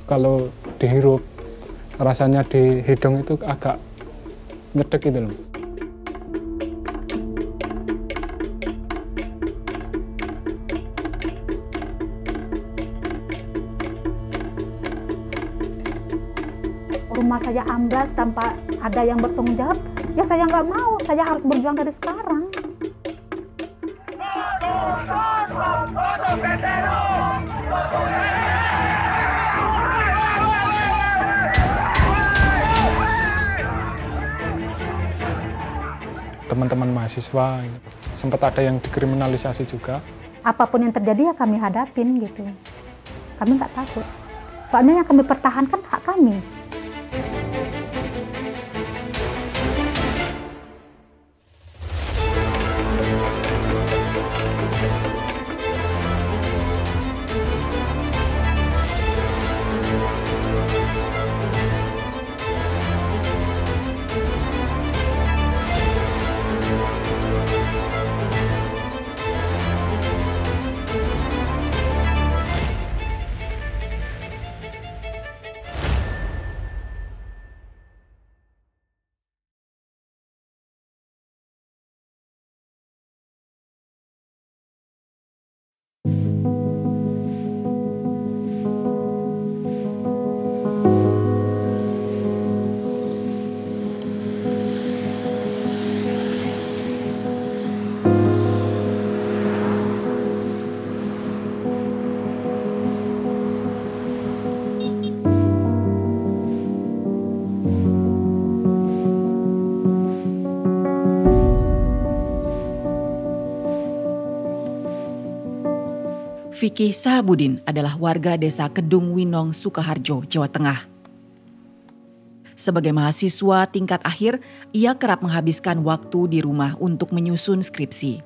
kalau dihirup rasanya di hidung itu agak nyedek gitu loh. Rumah saya amblas tanpa ada yang bertanggung jawab, ya saya nggak mau, saya harus berjuang dari sekarang. Teman-teman mahasiswa sempat ada yang dikriminalisasi juga. Apapun yang terjadi ya kami hadapin gitu. Kami nggak takut. Soalnya yang kami pertahankan hak kami. Fikih Sahabudin adalah warga desa Kedung Winong, Sukoharjo, Jawa Tengah. Sebagai mahasiswa tingkat akhir, ia kerap menghabiskan waktu di rumah untuk menyusun skripsi.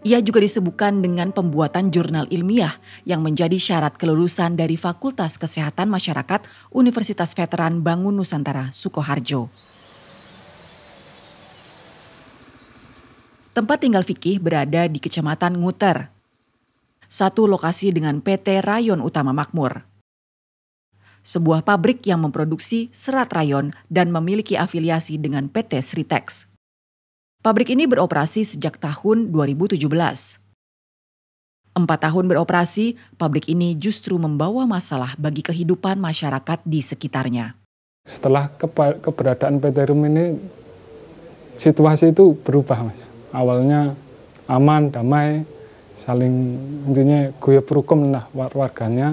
Ia juga disibukkan dengan pembuatan jurnal ilmiah yang menjadi syarat kelulusan dari Fakultas Kesehatan Masyarakat Universitas Veteran Bangun Nusantara, Sukoharjo. Tempat tinggal Fikih berada di Kecamatan Nguter, satu lokasi dengan PT Rayon Utama Makmur. Sebuah pabrik yang memproduksi serat rayon dan memiliki afiliasi dengan PT Sritex. Pabrik ini beroperasi sejak tahun 2017. 4 tahun beroperasi, pabrik ini justru membawa masalah bagi kehidupan masyarakat di sekitarnya. Setelah keberadaan PT Rum ini, situasi itu berubah, Mas. Awalnya aman, damai, saling intinya guyub rukun lah warganya.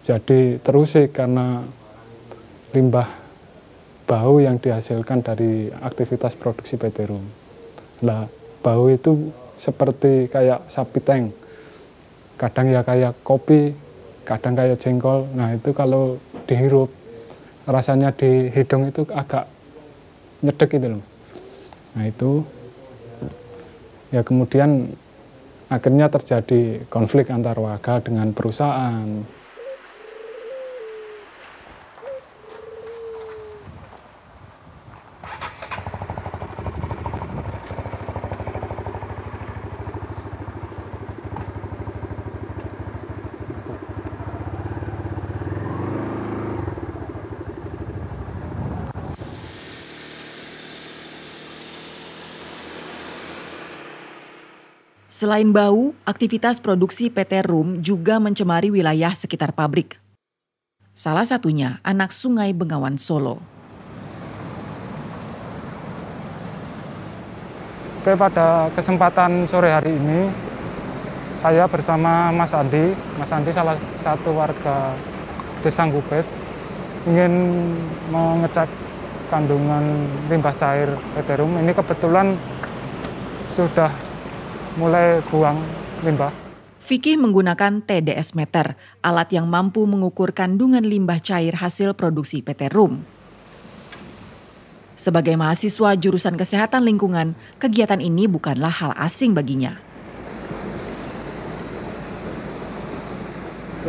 Jadi terusik karena limbah bau yang dihasilkan dari aktivitas produksi PT Rum. Lah, bau itu seperti kayak sapi tank. Kadang ya kayak kopi, kadang kayak jengkol. Nah, itu kalau dihirup rasanya di hidung itu agak nyedek gitu loh. Nah, itu ya kemudian akhirnya terjadi konflik antar warga dengan perusahaan. Selain bau, aktivitas produksi PT Rum juga mencemari wilayah sekitar pabrik. Salah satunya anak Sungai Bengawan Solo. Oke, pada kesempatan sore hari ini, saya bersama Mas Andi. Mas Andi salah satu warga Desa Ngupet, ingin mengecek kandungan limbah cair PT Rum. Ini kebetulan sudah mulai buang limbah. Fikih menggunakan TDS meter, alat yang mampu mengukur kandungan limbah cair hasil produksi PT Rum. Sebagai mahasiswa jurusan kesehatan lingkungan, kegiatan ini bukanlah hal asing baginya.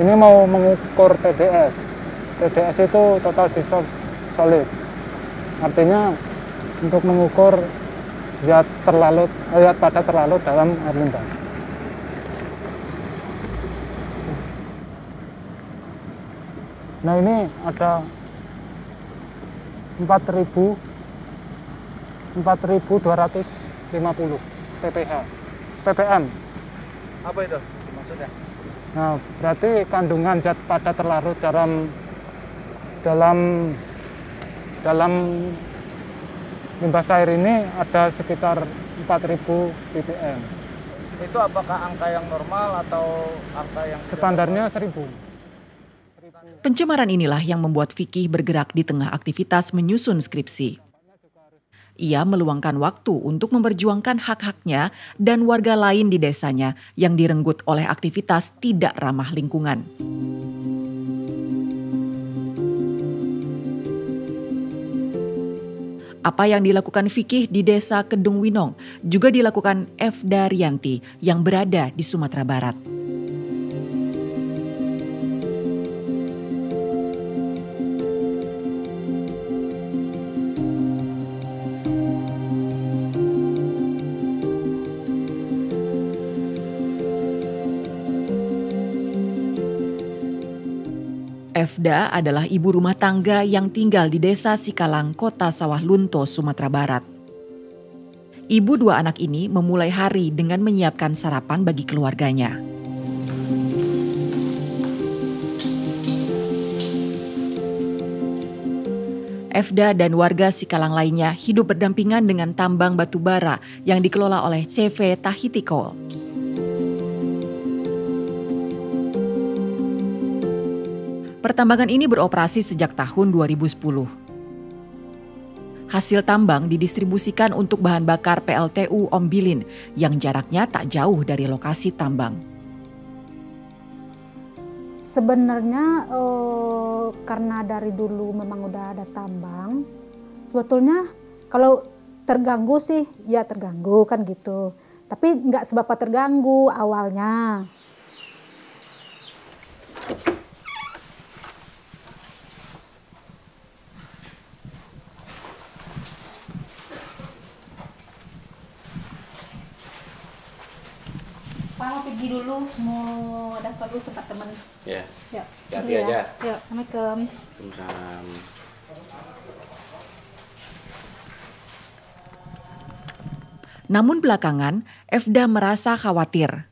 Ini mau mengukur TDS. TDS itu total dissolved solid. Artinya untuk mengukur zat padat terlarut dalam air limbah. Nah ini ada 4.250 ppm. Apa itu maksudnya? Nah, berarti kandungan zat padat terlarut dalam limbah cair ini ada sekitar 4.000 ppm. Itu apakah angka yang normal atau angka yang Standarnya 1.000. Pencemaran inilah yang membuat Fikih bergerak di tengah aktivitas menyusun skripsi. Ia meluangkan waktu untuk memperjuangkan hak-haknya dan warga lain di desanya yang direnggut oleh aktivitas tidak ramah lingkungan. Apa yang dilakukan Fikih di Desa Kedung Winong juga dilakukan Efda Rianti yang berada di Sumatera Barat. Efda adalah ibu rumah tangga yang tinggal di Desa Sikalang, Kota Sawah Lunto, Sumatera Barat. Ibu dua anak ini memulai hari dengan menyiapkan sarapan bagi keluarganya. Efda dan warga Sikalang lainnya hidup berdampingan dengan tambang batu bara yang dikelola oleh CV Tahiti Coal. Pertambangan ini beroperasi sejak tahun 2010. Hasil tambang didistribusikan untuk bahan bakar PLTU Ombilin yang jaraknya tak jauh dari lokasi tambang. Sebenarnya karena dari dulu memang udah ada tambang, sebetulnya kalau terganggu sih ya terganggu kan gitu. Tapi nggak seberapa terganggu awalnya. Mau pergi dulu, mau daftar dulu tempat teman. Ya. Ya. Hati aja. Ya, Assalamualaikum. Waalaikumsalam. Namun belakangan, Efda merasa khawatir.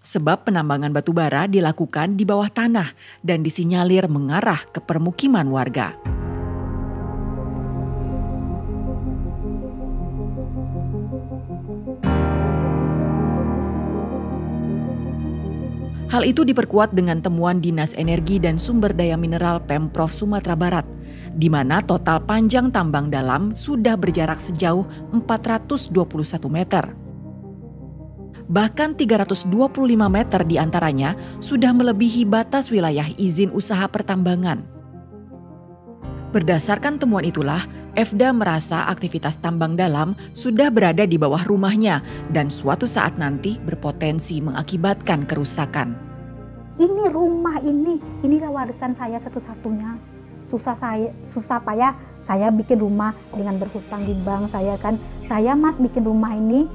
Sebab penambangan batu bara dilakukan di bawah tanah dan disinyalir mengarah ke permukiman warga. Hal itu diperkuat dengan temuan Dinas Energi dan Sumber Daya Mineral Pemprov Sumatera Barat, di mana total panjang tambang dalam sudah berjarak sejauh 421 meter. Bahkan 325 meter diantaranya sudah melebihi batas wilayah izin usaha pertambangan. Berdasarkan temuan itulah, Efda merasa aktivitas tambang dalam sudah berada di bawah rumahnya dan suatu saat nanti berpotensi mengakibatkan kerusakan. Ini rumah inilah warisan saya satu-satunya. Susah payah saya bikin rumah dengan berhutang di bank saya kan. Saya Mas bikin rumah ini,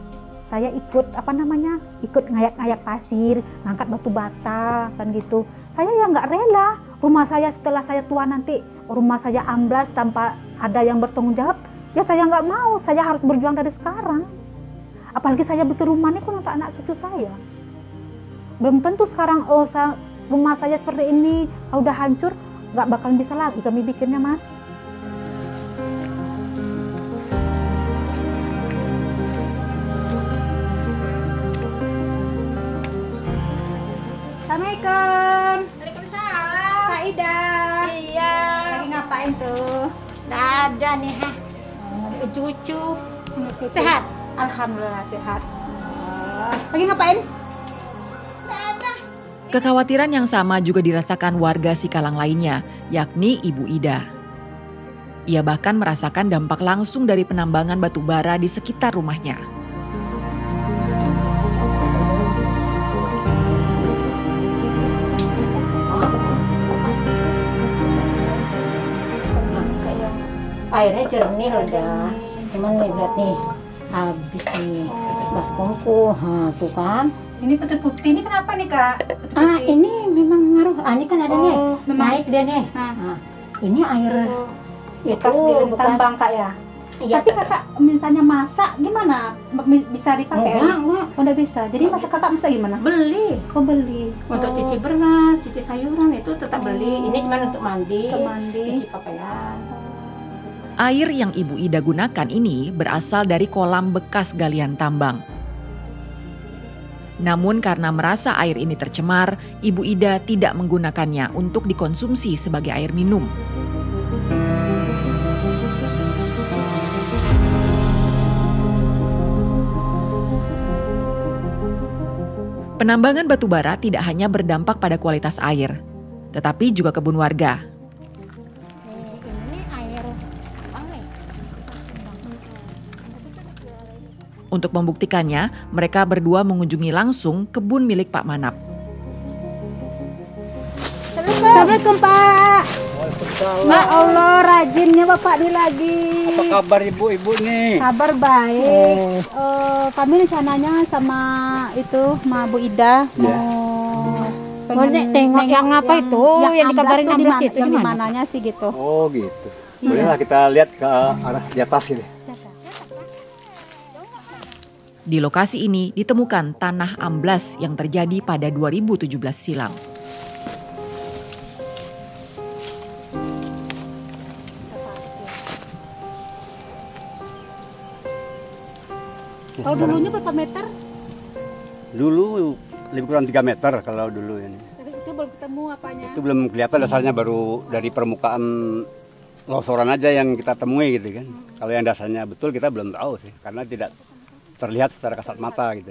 saya ikut ikut ngayak-ngayak pasir, ngangkat batu bata kan gitu. Saya ya nggak rela rumah saya setelah saya tua nanti rumah saya amblas tanpa ada yang bertanggung jawab. Ya saya nggak mau, saya harus berjuang dari sekarang. Apalagi saya bikin rumah ini kan untuk anak cucu saya. Belum tentu sekarang rumah saya seperti ini, kalau udah hancur nggak bakalan bisa lagi kami bikinnya, Mas. Assalamualaikum. Waalaikumsalam. Saidah. Iya. Lagi ngapain tuh? Nggak ada nih, cucu. Sehat? Alhamdulillah sehat. Lagi ngapain? Kekhawatiran yang sama juga dirasakan warga Sikalang lainnya, yakni Ibu Ida. Ia bahkan merasakan dampak langsung dari penambangan batu bara di sekitar rumahnya. Airnya jernih aja, cuman lihat nih habis nih baskomku, tuh kan, Ini putih-putih ini kenapa nih Kak? Putih-putih. Ini memang ngaruh. Ini kan ada nih, memang. naik dia nih. Nah. Ini air Bekas di lubuk tambang Kak ya? Iya. Tapi Kakak misalnya masak gimana? Bisa dipakai? Enggak. Udah bisa. Jadi masak Kakak masak gimana? Beli. Oh beli. Untuk cuci beras, cuci sayuran itu tetap beli. Ini cuma untuk mandi, mandi. cuci pakaian. Air yang Ibu Ida gunakan ini berasal dari kolam bekas galian tambang. Namun karena merasa air ini tercemar, Ibu Ida tidak menggunakannya untuk dikonsumsi sebagai air minum. Penambangan batu bara tidak hanya berdampak pada kualitas air, tetapi juga kebun warga. Ini air Untuk membuktikannya, mereka berdua mengunjungi langsung kebun milik Pak Manap. Assalamualaikum Pak. Ya Allah, rajinnya Bapak ini lagi. Apa kabar ibu-ibu nih? Kabar baik. Kami rencananya sama Bu Ida mau tengok yang apa itu, yang dikabarin 16 itu yang di di mana? mananya sih gitu. Oh gitu. Bolehlah kita lihat ke arah di atas ini. Di lokasi ini ditemukan tanah amblas yang terjadi pada 2017 silam. Kalau dulunya berapa meter? Dulu lebih kurang 3 meter kalau dulu ini. Itu belum ketemu apanya? Itu belum kelihatan dasarnya, baru dari permukaan losoran aja yang kita temui gitu kan. Kalau yang dasarnya betul kita belum tahu sih, karena tidak terlihat secara kasat mata gitu.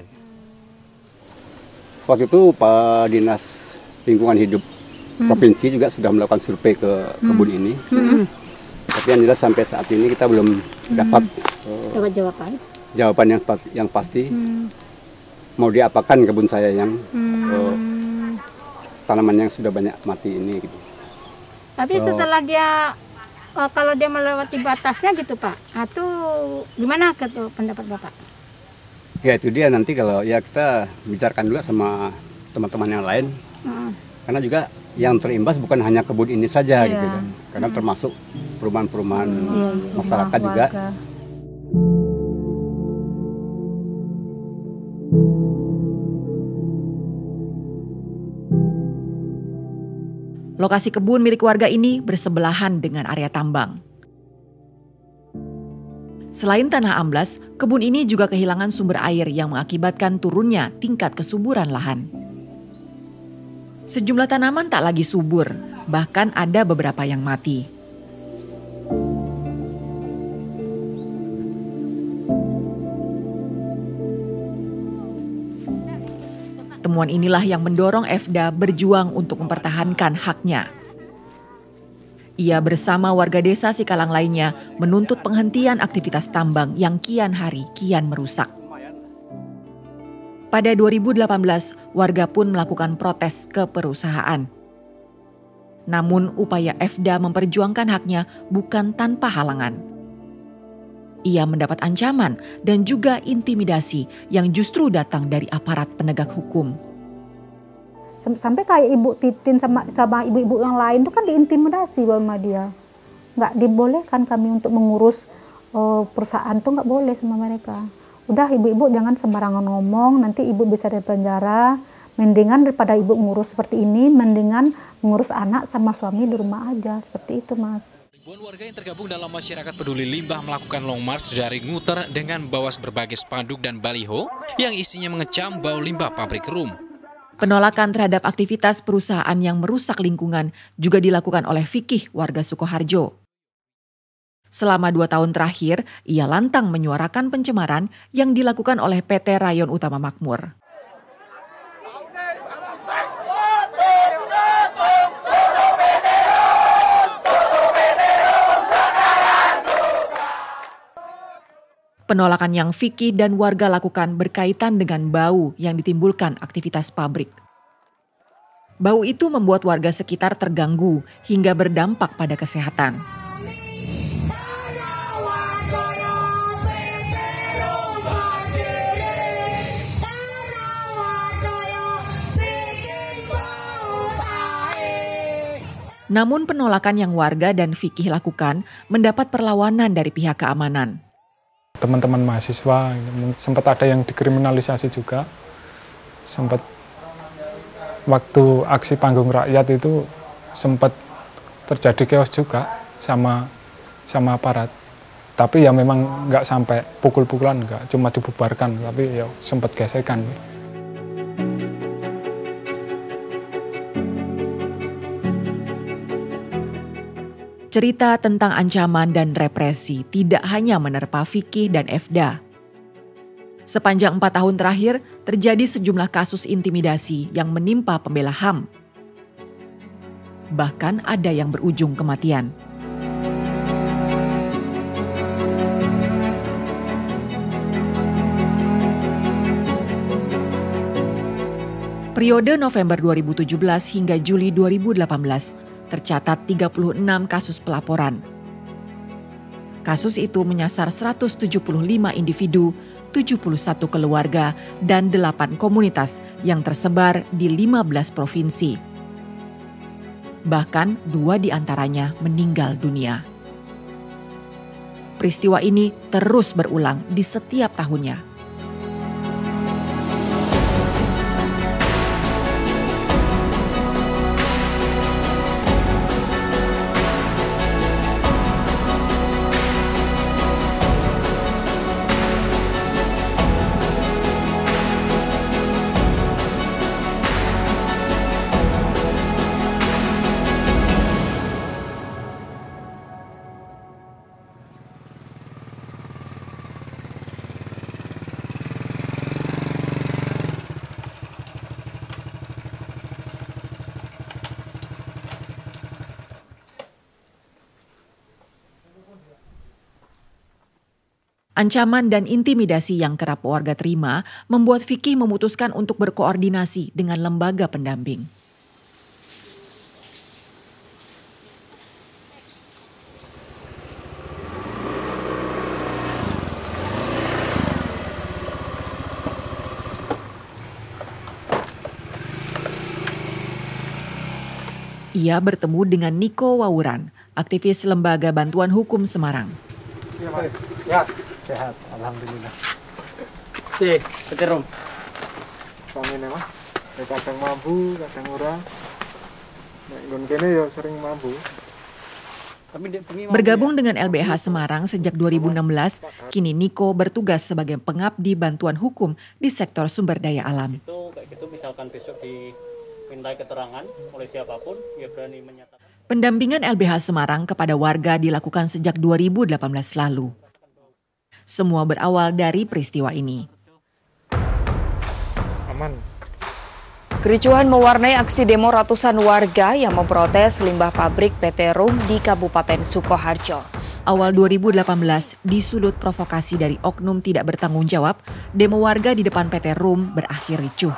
Waktu itu Pak Dinas Lingkungan Hidup Provinsi juga sudah melakukan survei ke kebun ini. Tapi yang jelas sampai saat ini kita belum dapat jawaban yang pasti. Mau diapakan kebun saya yang tanaman yang sudah banyak mati ini gitu. Tapi setelah dia kalau dia melewati batasnya gitu Pak, itu gimana pendapat Bapak? Ya itu dia, nanti kalau ya kita bicarakan juga sama teman-teman yang lain. Karena juga yang terimbas bukan hanya kebun ini saja gitu kan. Karena termasuk perumahan-perumahan masyarakat juga. Lokasi kebun milik warga ini bersebelahan dengan area tambang. Selain tanah amblas, kebun ini juga kehilangan sumber air yang mengakibatkan turunnya tingkat kesuburan lahan. Sejumlah tanaman tak lagi subur, bahkan ada beberapa yang mati. Temuan inilah yang mendorong Efda berjuang untuk mempertahankan haknya. Ia bersama warga desa Sikalang lainnya menuntut penghentian aktivitas tambang yang kian hari kian merusak. Pada 2018, warga pun melakukan protes ke perusahaan. Namun upaya Efda memperjuangkan haknya bukan tanpa halangan. Ia mendapat ancaman dan juga intimidasi yang justru datang dari aparat penegak hukum. Sampai kayak Ibu Titin sama ibu-ibu yang lain itu kan diintimidasi sama dia. Nggak dibolehkan kami untuk mengurus perusahaan tuh, nggak boleh sama mereka. Udah ibu-ibu jangan sembarangan ngomong, nanti ibu bisa di penjara. Mendingan daripada ibu ngurus seperti ini, mendingan ngurus anak sama suami di rumah aja, seperti itu Mas. Ribuan warga yang tergabung dalam masyarakat peduli limbah melakukan long march dari Nguter dengan membawa berbagai spanduk dan baliho yang isinya mengecam bau limbah pabrik rum. Penolakan terhadap aktivitas perusahaan yang merusak lingkungan juga dilakukan oleh Fikih warga Sukoharjo. Selama 2 tahun terakhir, ia lantang menyuarakan pencemaran yang dilakukan oleh PT Rayon Utama Makmur. Penolakan yang Fikih dan warga lakukan berkaitan dengan bau yang ditimbulkan aktivitas pabrik. Bau itu membuat warga sekitar terganggu hingga berdampak pada kesehatan. Namun penolakan yang warga dan Fikih lakukan mendapat perlawanan dari pihak keamanan. Teman-teman mahasiswa sempat ada yang dikriminalisasi juga. Sempat waktu aksi panggung rakyat itu sempat terjadi chaos juga sama aparat. Tapi ya memang nggak sampai pukul-pukulan, nggak cuma dibubarkan, tapi ya sempat gesekan. Cerita tentang ancaman dan represi tidak hanya menerpa Fikih dan Efda. Sepanjang 4 tahun terakhir, terjadi sejumlah kasus intimidasi yang menimpa pembela HAM. Bahkan ada yang berujung kematian. Periode November 2017 hingga Juli 2018, tercatat 36 kasus pelaporan. Kasus itu menyasar 175 individu, 71 keluarga, dan 8 komunitas yang tersebar di 15 provinsi. Bahkan 2 diantaranya meninggal dunia. Peristiwa ini terus berulang di setiap tahunnya. Ancaman dan intimidasi yang kerap warga terima membuat Fikih memutuskan untuk berkoordinasi dengan lembaga pendamping. Ia bertemu dengan Niko Wawuran, aktivis Lembaga Bantuan Hukum Semarang. Ya, sehat, alhamdulillah. Peterum. Suamine mah, kadang mampu, kadang ora. Nek nggon kene ya sering mampu. Bergabung dengan LBH Semarang sejak 2016, kini Niko bertugas sebagai pengabdi bantuan hukum di sektor sumber daya alam. Itu kayak gitu, misalkan besok dimintai keterangan oleh siapapun, ya berani menyatakan. Pendampingan LBH Semarang kepada warga dilakukan sejak 2018 lalu. Semua berawal dari peristiwa ini. Aman. Kericuhan mewarnai aksi demo ratusan warga yang memprotes limbah pabrik PT Rum di Kabupaten Sukoharjo. Awal 2018, di sudut provokasi dari oknum tidak bertanggung jawab, demo warga di depan PT Rum berakhir ricuh.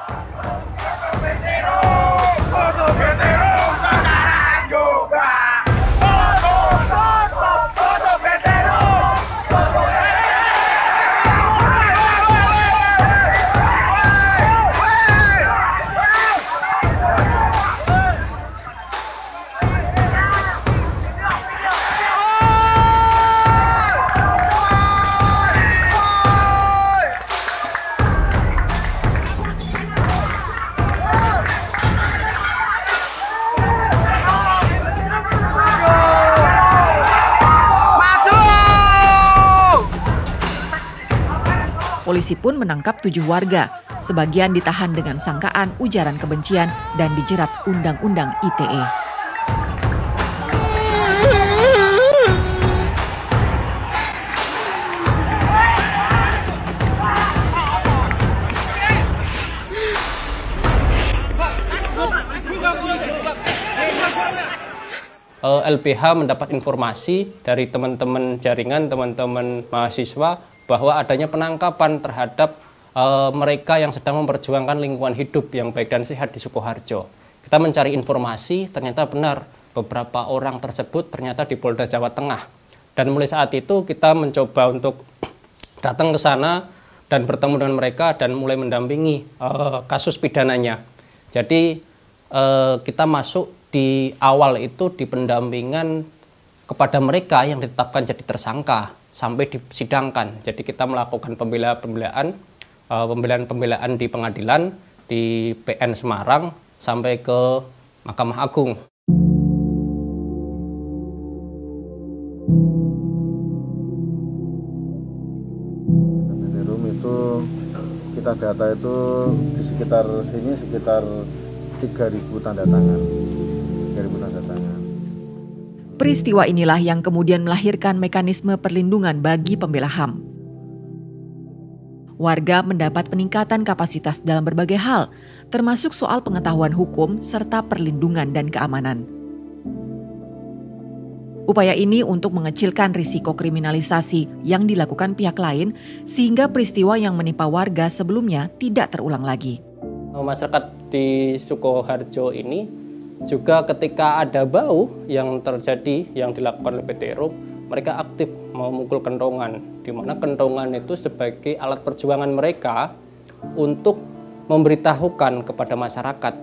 Polisi pun menangkap 7 warga. Sebagian ditahan dengan sangkaan ujaran kebencian dan dijerat Undang-Undang ITE. LBH mendapat informasi dari teman-teman jaringan, teman-teman mahasiswa bahwa adanya penangkapan terhadap mereka yang sedang memperjuangkan lingkungan hidup yang baik dan sehat di Sukoharjo. Kita mencari informasi, ternyata benar beberapa orang tersebut ternyata di Polda Jawa Tengah. Dan mulai saat itu kita mencoba untuk datang ke sana dan bertemu dengan mereka dan mulai mendampingi kasus pidananya. Jadi kita masuk di awal itu di pendampingan kepada mereka yang ditetapkan jadi tersangka sampai disidangkan. Jadi kita melakukan pembelaan di pengadilan di PN Semarang sampai ke Mahkamah Agung. PT-Rum itu kita data itu di sekitar sini sekitar 3.000 tanda tangan. 3.000 tanda tangan. Peristiwa inilah yang kemudian melahirkan mekanisme perlindungan bagi pembela HAM. Warga mendapat peningkatan kapasitas dalam berbagai hal, termasuk soal pengetahuan hukum serta perlindungan dan keamanan. Upaya ini untuk mengecilkan risiko kriminalisasi yang dilakukan pihak lain sehingga peristiwa yang menimpa warga sebelumnya tidak terulang lagi. Masyarakat di Sukoharjo ini juga ketika ada bau yang terjadi yang dilakukan oleh PT-Rum, mereka aktif memukul kentongan, di mana kentongan itu sebagai alat perjuangan mereka untuk memberitahukan kepada masyarakat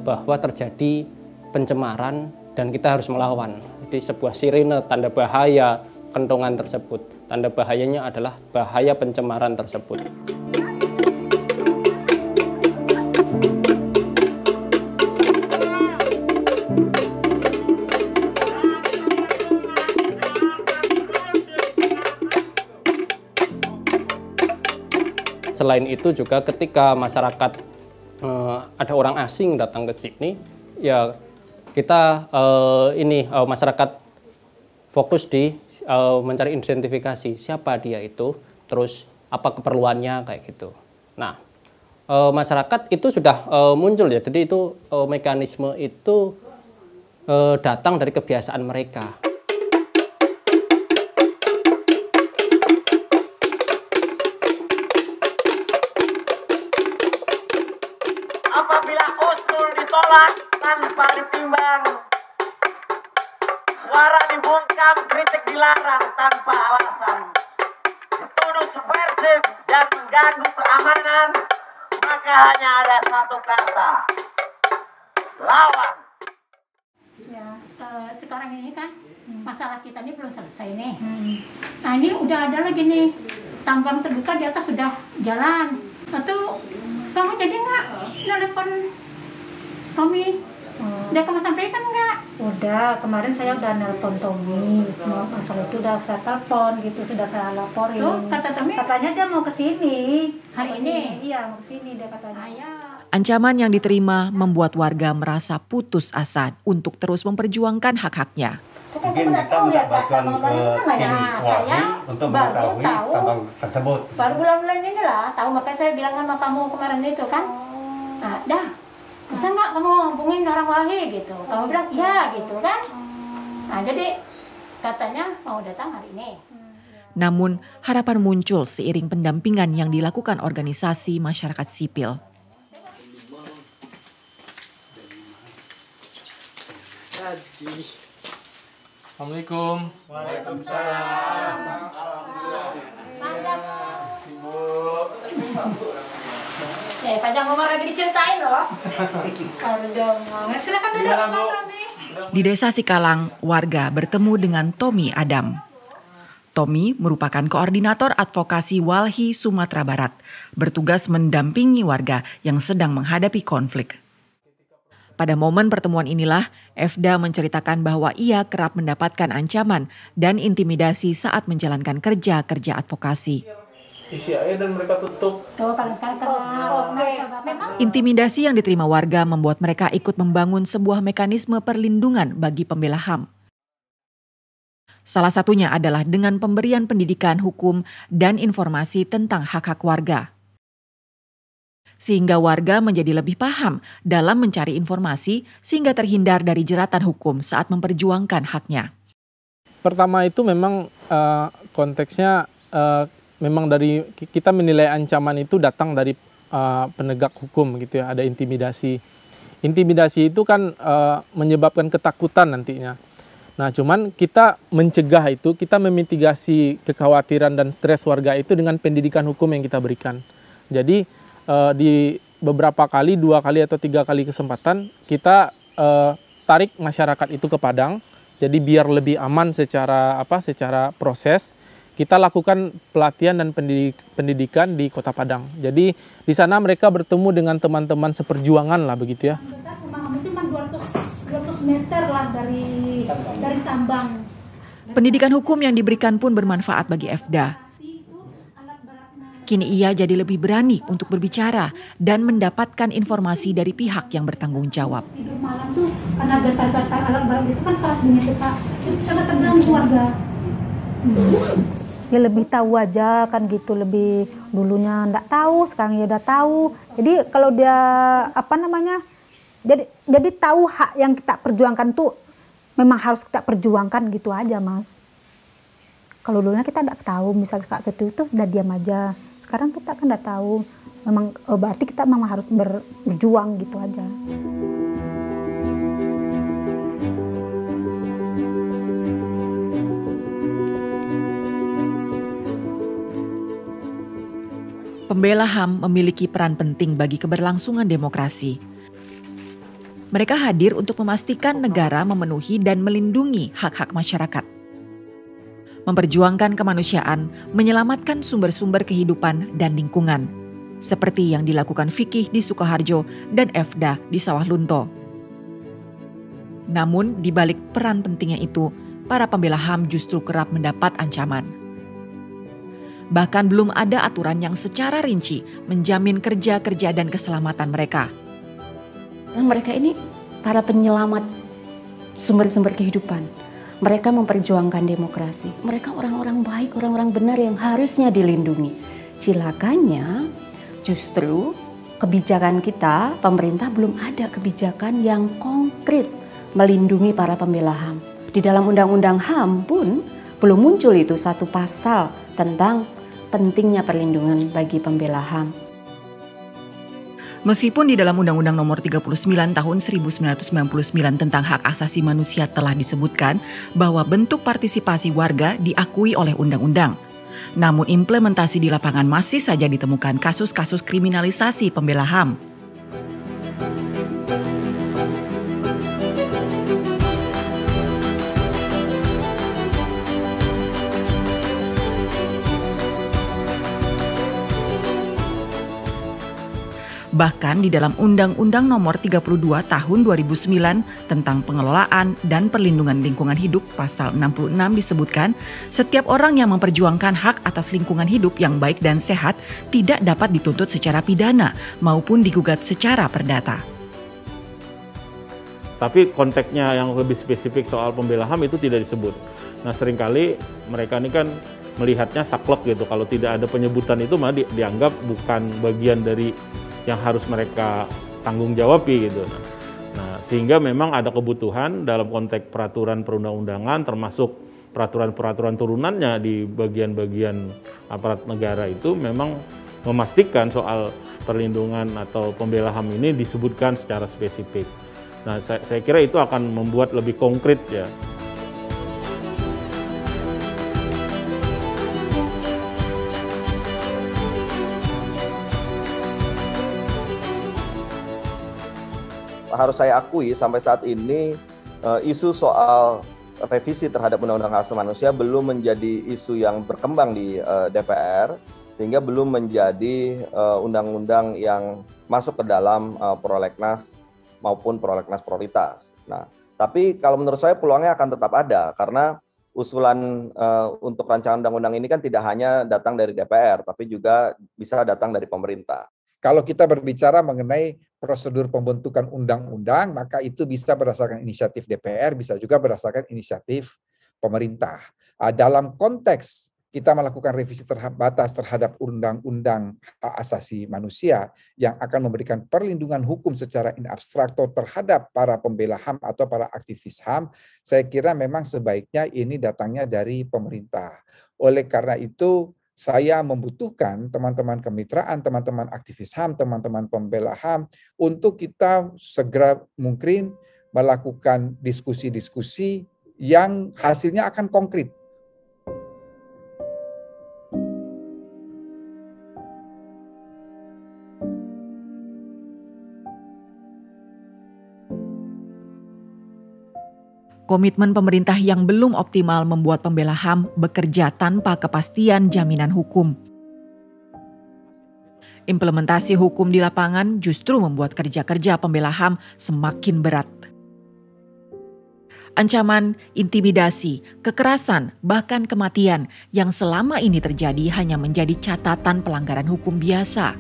bahwa terjadi pencemaran dan kita harus melawan. Jadi sebuah sirine tanda bahaya kentongan tersebut. Tanda bahayanya adalah bahaya pencemaran tersebut. Selain itu juga ketika masyarakat ada orang asing datang ke sini, ya kita masyarakat fokus di mencari identifikasi siapa dia itu, terus apa keperluannya kayak gitu. Nah, masyarakat itu sudah muncul ya, jadi itu mekanisme itu datang dari kebiasaan mereka. Apabila usul ditolak tanpa ditimbang, suara dibungkam, kritik dilarang tanpa alasan, dituduh subversif dan mengganggu keamanan, maka hanya ada satu kata: lawan. Ya, sekarang ini kan masalah kita ini belum selesai nih. Nah ini udah ada lagi nih tambang terbuka di atas sudah jalan. Atau kamu jadi nggak telepon Tommy? Udah kamu sampaikan nggak? Udah, kemarin saya udah nelpon Tommy. Masalah itu udah saya telepon gitu, sudah saya laporin. Tuh, kata Tommy katanya dia mau ke sini. Hari ini? Iya, mau ke sini dia katanya. Ancaman yang diterima membuat warga merasa putus asa untuk terus memperjuangkan hak-haknya. Mungkin kita minta bantuan ke tim Walhi untuk mengetahui tambang tersebut. Baru bulan-bulan ini lah tahu, makanya saya bilang sama kamu kemarin itu kan. Nah, dah, bisa nggak kamu hubungin orang Walhi gitu? Kamu bilang iya gitu kan. Nah jadi katanya mau datang hari ini. Namun harapan muncul seiring pendampingan yang dilakukan organisasi masyarakat sipil. Assalamualaikum. Waalaikumsalam. Alhamdulillah. Panjang umur lagi diceritain loh. Silakan duduk, Pak Tommy. Di Desa Sikalang, warga bertemu dengan Tommy Adam. Tommy merupakan koordinator advokasi Walhi Sumatera Barat, bertugas mendampingi warga yang sedang menghadapi konflik. Pada momen pertemuan inilah, Efda menceritakan bahwa ia kerap mendapatkan ancaman dan intimidasi saat menjalankan kerja-kerja advokasi. Isi air dan mereka tutup. Intimidasi yang diterima warga membuat mereka ikut membangun sebuah mekanisme perlindungan bagi pembela HAM. Salah satunya adalah dengan pemberian pendidikan hukum dan informasi tentang hak-hak warga. Sehingga warga menjadi lebih paham dalam mencari informasi sehingga terhindar dari jeratan hukum saat memperjuangkan haknya. Pertama itu memang konteksnya memang dari kita menilai ancaman itu datang dari penegak hukum gitu ya, ada intimidasi. Intimidasi itu kan menyebabkan ketakutan nantinya. Nah, cuman kita mencegah itu, kita memitigasi kekhawatiran dan stres warga itu dengan pendidikan hukum yang kita berikan. Jadi di beberapa kali, 2 kali atau 3 kali kesempatan kita tarik masyarakat itu ke Padang. Jadi biar lebih aman secara proses, kita lakukan pelatihan dan pendidikan di Kota Padang. Jadi di sana mereka bertemu dengan teman-teman seperjuangan lah begitu ya. Pemahaman itu cuma 200 meter lah dari tambang. Pendidikan hukum yang diberikan pun bermanfaat bagi Efda. Kini ia jadi lebih berani untuk berbicara dan mendapatkan informasi dari pihak yang bertanggung jawab. Tidur malam tuh karena getar-getar alat berat itu kan keras gini Pak. Itu sangat terganggu warga. Ya lebih tahu aja kan gitu, lebih dulunya enggak tahu, sekarang ya udah tahu. Jadi kalau dia jadi tahu hak yang kita perjuangkan tuh memang harus kita perjuangkan gitu aja, Mas. Kalau dulunya kita enggak tahu, misalnya kayak gitu itu udah diam aja. Sekarang kita kan udah tahu, memang berarti kita memang harus berjuang gitu aja. Pembela HAM memiliki peran penting bagi keberlangsungan demokrasi. Mereka hadir untuk memastikan negara memenuhi dan melindungi hak-hak masyarakat. Memperjuangkan kemanusiaan, menyelamatkan sumber-sumber kehidupan dan lingkungan, seperti yang dilakukan Fikih di Sukoharjo dan Efda di Sawah Lunto. Namun, di balik peran pentingnya itu, para pembela HAM justru kerap mendapat ancaman. Bahkan belum ada aturan yang secara rinci menjamin kerja-kerja dan keselamatan mereka. Dan mereka ini para penyelamat sumber-sumber kehidupan. Mereka memperjuangkan demokrasi. Mereka orang-orang baik, orang-orang benar yang harusnya dilindungi. Cilakanya justru kebijakan kita, pemerintah belum ada kebijakan yang konkret melindungi para pembela HAM. Di dalam Undang-Undang HAM pun belum muncul itu satu pasal tentang pentingnya perlindungan bagi pembela HAM. Meskipun di dalam Undang-Undang Nomor 39 Tahun 1999 tentang Hak Asasi Manusia telah disebutkan bahwa bentuk partisipasi warga diakui oleh undang-undang. Namun implementasi di lapangan masih saja ditemukan kasus-kasus kriminalisasi pembela HAM. Bahkan di dalam Undang-Undang Nomor 32 Tahun 2009 tentang Pengelolaan dan Perlindungan Lingkungan Hidup pasal 66 disebutkan, setiap orang yang memperjuangkan hak atas lingkungan hidup yang baik dan sehat tidak dapat dituntut secara pidana maupun digugat secara perdata. Tapi konteksnya yang lebih spesifik soal pembela HAM itu tidak disebut. Nah seringkali mereka ini kan melihatnya saklek gitu, kalau tidak ada penyebutan itu malah dianggap bukan bagian dari yang harus mereka tanggung jawabi gitu. Nah, sehingga memang ada kebutuhan dalam konteks peraturan perundang-undangan termasuk peraturan-peraturan turunannya di bagian-bagian aparat negara itu memang memastikan soal perlindungan atau pembela HAM ini disebutkan secara spesifik. Nah, saya kira itu akan membuat lebih konkret ya. Harus saya akui sampai saat ini isu soal revisi terhadap Undang-Undang Hak Asasi Manusia belum menjadi isu yang berkembang di DPR, sehingga belum menjadi undang-undang yang masuk ke dalam prolegnas maupun prolegnas prioritas. Nah, tapi kalau menurut saya peluangnya akan tetap ada karena usulan untuk rancangan undang-undang ini kan tidak hanya datang dari DPR, tapi juga bisa datang dari pemerintah. Kalau kita berbicara mengenai prosedur pembentukan undang-undang, maka itu bisa berdasarkan inisiatif DPR, bisa juga berdasarkan inisiatif pemerintah. Dalam konteks kita melakukan revisi terbatas terhadap Undang-Undang Hak Asasi Manusia yang akan memberikan perlindungan hukum secara in abstrakto terhadap para pembela HAM atau para aktivis HAM, saya kira memang sebaiknya ini datangnya dari pemerintah. Oleh karena itu, saya membutuhkan teman-teman kemitraan, teman-teman aktivis HAM, teman-teman pembela HAM untuk kita segera mungkin melakukan diskusi-diskusi yang hasilnya akan konkret. Komitmen pemerintah yang belum optimal membuat pembela HAM bekerja tanpa kepastian jaminan hukum. Implementasi hukum di lapangan justru membuat kerja-kerja pembela HAM semakin berat. Ancaman, intimidasi, kekerasan, bahkan kematian yang selama ini terjadi hanya menjadi catatan pelanggaran hukum biasa.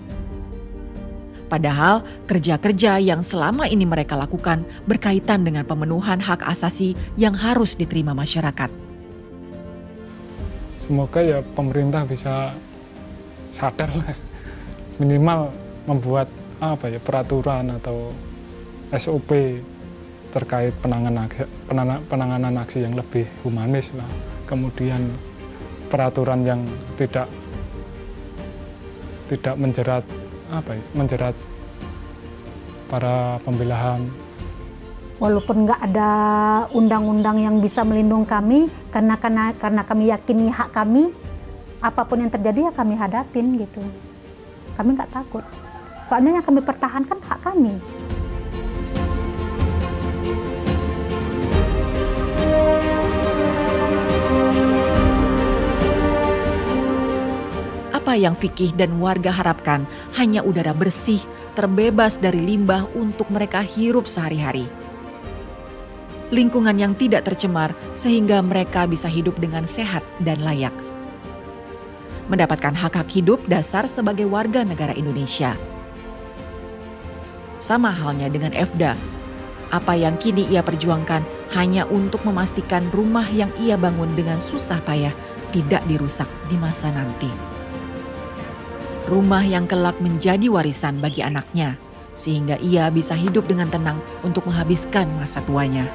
Padahal kerja-kerja yang selama ini mereka lakukan berkaitan dengan pemenuhan hak asasi yang harus diterima masyarakat. Semoga ya pemerintah bisa sadar lah, minimal membuat peraturan atau SOP terkait penanganan aksi yang lebih humanis lah. Kemudian peraturan yang tidak menjerat para pembela HAM. Walaupun nggak ada undang-undang yang bisa melindungi kami, karena kami yakini hak kami, apapun yang terjadi ya kami hadapin gitu. Kami nggak takut. Soalnya yang kami pertahankan hak kami. Apa yang Fikih dan warga harapkan hanya udara bersih, terbebas dari limbah untuk mereka hirup sehari-hari. Lingkungan yang tidak tercemar sehingga mereka bisa hidup dengan sehat dan layak. Mendapatkan hak-hak hidup dasar sebagai warga negara Indonesia. Sama halnya dengan Efda, apa yang kini ia perjuangkan hanya untuk memastikan rumah yang ia bangun dengan susah payah tidak dirusak di masa nanti. Rumah yang kelak menjadi warisan bagi anaknya, sehingga ia bisa hidup dengan tenang untuk menghabiskan masa tuanya.